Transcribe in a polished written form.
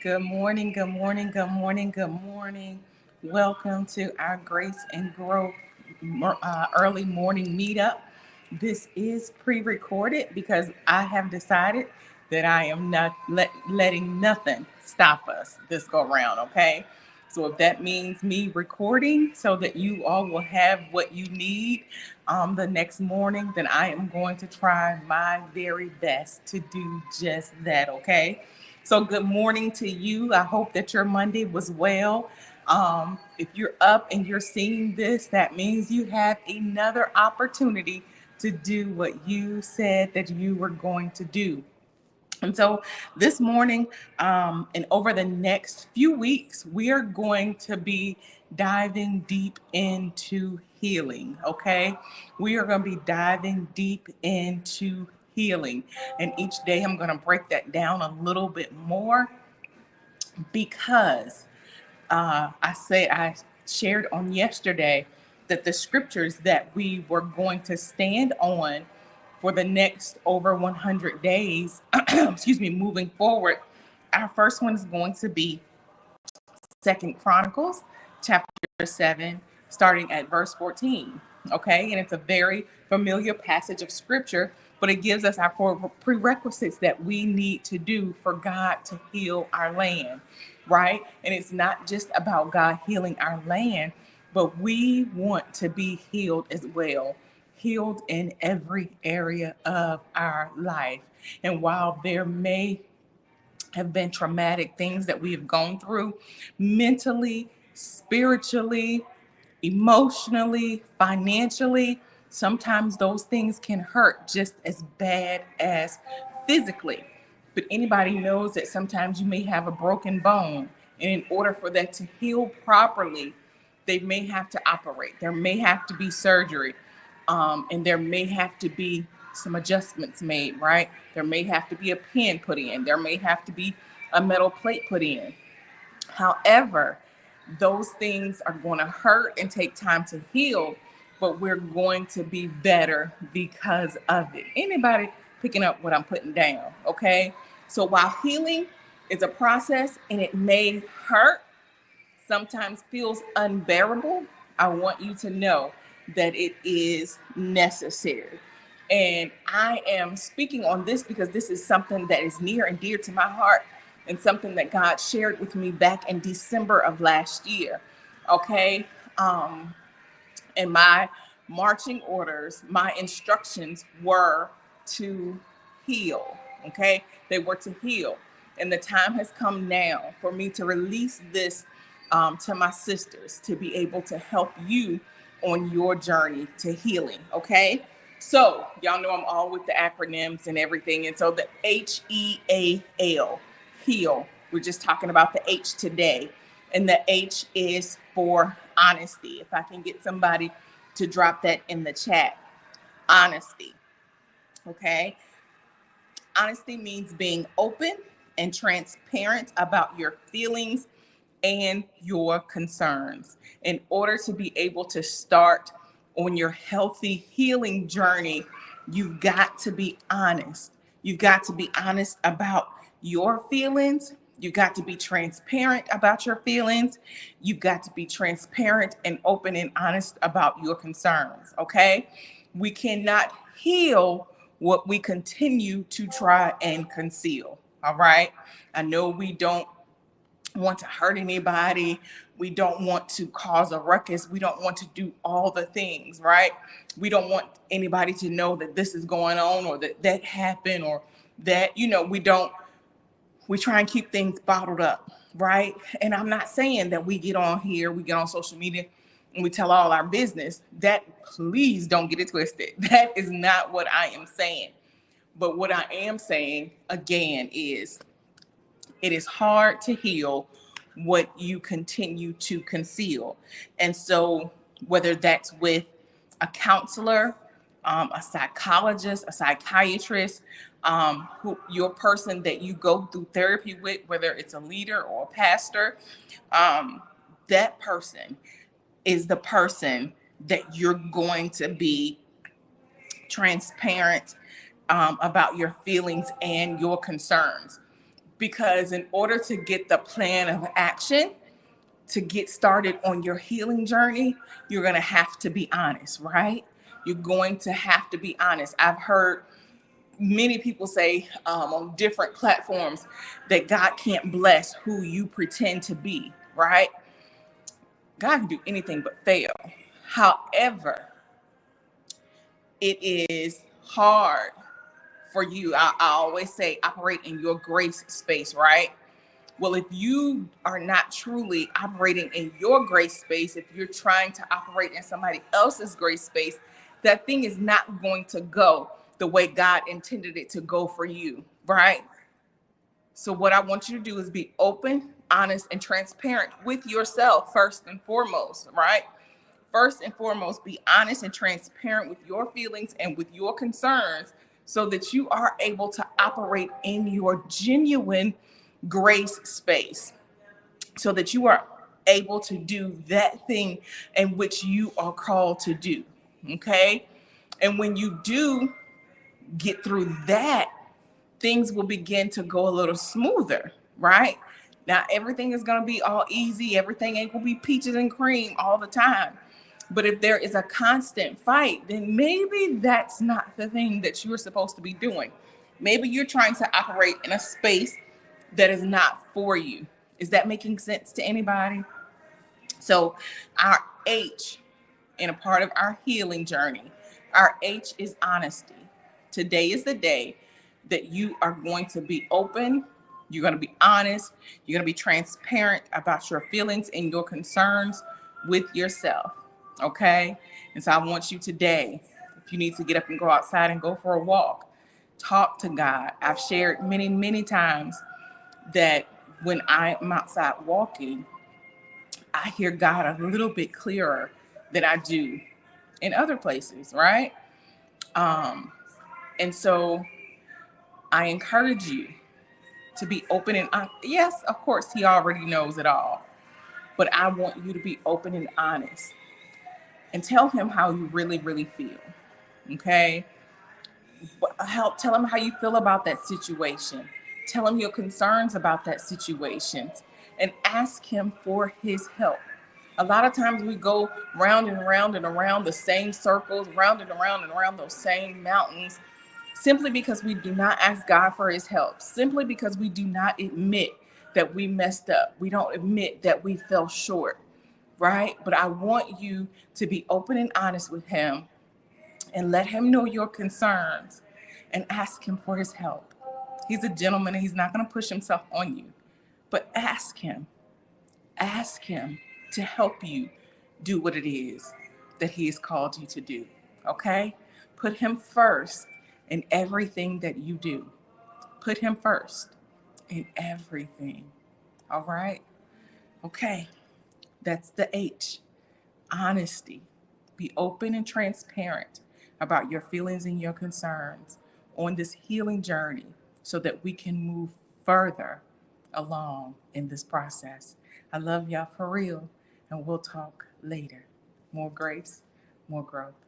Good morning, good morning, good morning, good morning. Welcome to our Grace and Growth early morning meetup. This is pre recorded because I have decided that I am not letting nothing stop us this go round, okay? So if that means me recording so that you all will have what you need the next morning, then I am going to try my very best to do just that, okay? So, good morning to you. I hope that your Monday was well. If you're up and you're seeing this, that means you have another opportunity to do what you said that you were going to do. And so this morning and over the next few weeks, we are going to be diving deep into healing. Okay. We are going to be diving deep into healing. And each day I'm going to break that down a little bit more because I shared on yesterday that the scriptures that we were going to stand on for the next over 100 days, excuse me, moving forward, our first one is going to be Second Chronicles, chapter 7, starting at verse 14. Okay, and it's a very familiar passage of scripture, but it gives us our four prerequisites that we need to do for God to heal our land, right? And it's not just about God healing our land, but we want to be healed as well, healed in every area of our life. And while there may have been traumatic things that we have gone through mentally, spiritually, emotionally, financially. Sometimes those things can hurt just as bad as physically. But anybody knows that sometimes you may have a broken bone, and in order for that to heal properly, they may have to operate. There may have to be surgery, and there may have to be some adjustments made, right? There may have to be a pin put in. There may have to be a metal plate put in. However, those things are going to hurt and take time to heal, but we're going to be better because of it. Anybody picking up what I'm putting down? Okay. So while healing is a process and it may hurt, sometimes feels unbearable, I want you to know that it is necessary. And I am speaking on this because this is something that is near and dear to my heart and something that God shared with me back in December of last year. Okay. And my marching orders, my instructions were to heal. Okay. They were to heal. And the time has come now for me to release this to my sisters to be able to help you on your journey to healing. Okay. So, y'all know I'm all with the acronyms and everything. And so the HEAL, heal. We're just talking about the H today. And the H is for honesty. If I can get somebody to drop that in the chat. Honesty. Okay. Honesty means being open and transparent about your feelings and your concerns. In order to be able to start on your healthy healing journey, you've got to be honest. You've got to be honest about your feelings. You've got to be transparent about your feelings. You've got to be transparent and open and honest about your concerns, okay? We cannot heal what we continue to try and conceal, all right? I know we don't want to hurt anybody. We don't want to cause a ruckus. We don't want to do all the things, right? We don't want anybody to know that this is going on or that that happened or that, we try and keep things bottled up, right? And I'm not saying that we get on here, we get on social media and we tell all our business. That, please don't get it twisted. That is not what I am saying. But what I am saying, again, is it is hard to heal what you continue to conceal. And so, whether that's with a counselor, a psychologist, a psychiatrist, your person that you go through therapy with, whether it's a leader or a pastor, that person is the person that you're going to be transparent about your feelings and your concerns. Because in order to get the plan of action, to get started on your healing journey, you're going to have to be honest, right? You're going to have to be honest. I've heard many people say on different platforms that God can't bless who you pretend to be, right? God can do anything but fail. However, it is hard for you. I always say operate in your grace space, right? Well, if you are not truly operating in your grace space, if you're trying to operate in somebody else's grace space, that thing is not going to go the way God intended it to go for you, right? So, what I want you to do is be open, honest, and transparent with yourself first and foremost, right? First and foremost, be honest and transparent with your feelings and with your concerns so that you are able to operate in your genuine grace space, so that you are able to do that thing in which you are called to do. Okay. And when you do get through that, things will begin to go a little smoother, right? Now, everything is going to be all easy. Everything ain't going to be peaches and cream all the time. But if there is a constant fight, then maybe that's not the thing that you're supposed to be doing. Maybe you're trying to operate in a space that is not for you. Is that making sense to anybody? So, our H in a part of our healing journey, our H is honesty. Today is the day that you are going to be open, you're going to be honest, you're going to be transparent about your feelings and your concerns with yourself. Okay? And so I want you today, if you need to get up and go outside and go for a walk, talk to God. I've shared many, many times that when I'm outside walking, I hear God a little bit clearer than I do in other places, right? And so I encourage you to be open and yes, of course, He already knows it all, but I want you to be open and honest and tell Him how you really, really feel. Okay? Tell Him how you feel about that situation. Tell Him your concerns about that situation and ask Him for His help. A lot of times we go round and round and around the same circles, round and around those same mountains, simply because we do not ask God for His help, simply because we do not admit that we messed up. We don't admit that we fell short, right? But I want you to be open and honest with Him and let Him know your concerns and ask Him for His help. He's a gentleman and He's not going to push Himself on you, but ask Him to help you do what it is that He has called you to do. Okay? Put Him first in everything that you do. Put Him first in everything. All right? Okay. That's the H. Honesty. Be open and transparent about your feelings and your concerns on this healing journey so that we can move further along in this process. I love y'all for real, and we'll talk later. More grace, more growth.